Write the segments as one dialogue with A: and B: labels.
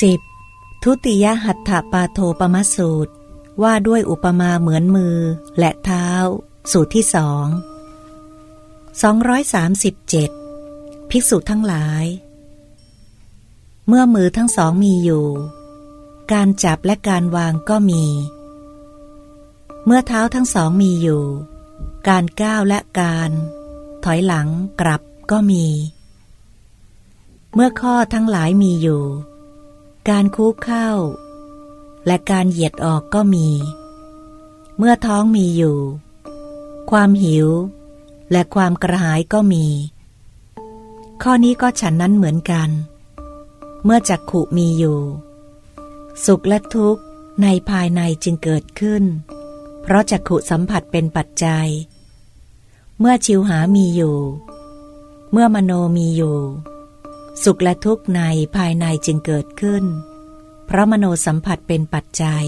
A: 10. ทุติยหัตถปาโทปมสูตรว่าด้วยอุปมาเหมือนมือและเท้าสูตรที่237ภิกษุทั้งหลายเมื่อมือทั้งสองมีอยู่การจับและการวางก็มีเมื่อเท้าทั้งสองมีอยู่การก้าวและการถอยหลังกลับก็มีเมื่อข้อทั้งหลายมีอยู่การคุกเข้าและการเหยียดออกก็มีเมื่อท้องมีอยู่ความหิวและความกระหายก็มีข้อนี้ก็ฉันนั้นเหมือนกันเมื่อจักขุมีอยู่สุขและทุกข์ในภายในจึงเกิดขึ้นเพราะจักขุสัมผัสเป็นปัจจัยเมื่อชิวหามีอยู่เมื่อมโนมีอยู่สุขและทุกข์ในภายในจึงเกิดขึ้นเพราะมโนสัมผัสเป็นปัจจัย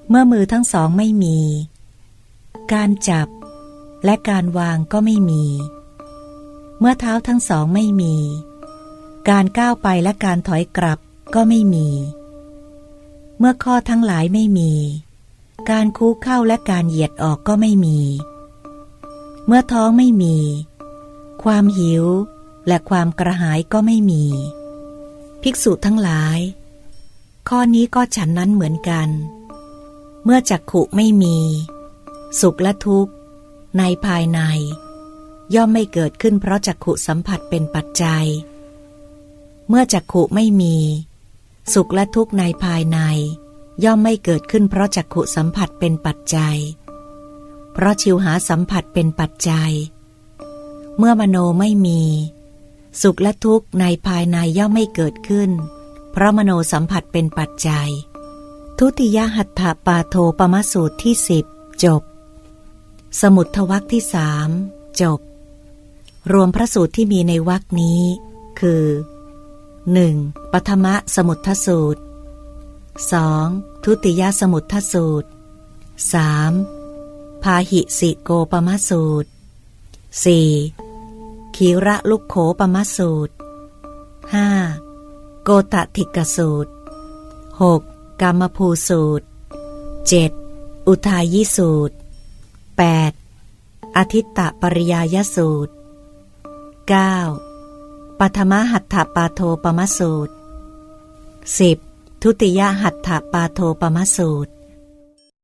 A: เมื่อมือทั้งสองไม่มีการจับและการวางก็ไม่มีเมื่อเท้าทั้งสองไม่มีการก้าวไปและการถอยกลับก็ไม่มีเมื่อข้อทั้งหลายไม่มีการคุกเข้าและการเหยียดออกก็ไม่มีเมื่อท้องไม่มีความหิวและความกระหายก็ไม่มีภิกษุทั้งหลายข้อนี้ก็ฉันนั้นเหมือนกันเมื่อจักขุไม่มีสุขและทุกข์ในภายในย่อมไม่เกิดขึ้นเพราะจักขุสัมผัสเป็นปัจจัยเมื่อจักขุไม่มีสุขและทุกข์ในภายในย่อมไม่เกิดขึ้นเพราะจักขุสัมผัสเป็นปัจจัยเพราะชิวหาสัมผัสเป็นปัจจัยเมื่อมโนไม่มีสุขและทุกข์ในภายในย่อมไม่เกิดขึ้นเพราะมโนสัมผัสเป็นปัจจัยทุติยหัตถปาโทปมสูตรที่10จบสมุททวรรคที่3จบรวมพระสูตรที่มีในวรรคนี้คือ 1. ปฐมสมุททสูตร 2. ทุติยสมุททสูตร 3. พาหิสิโกปมสูตร 4. ขีระลุกโขปมสูตร 5. โกตถิกสูตร 6. กามภูสูตร 7. อุทายิสูตร 8. อทิตตปริยายสูตร 9. ปฐมหัตถปาโทปมสูตร 10. ทุติยหัตถปาโทปมสูตร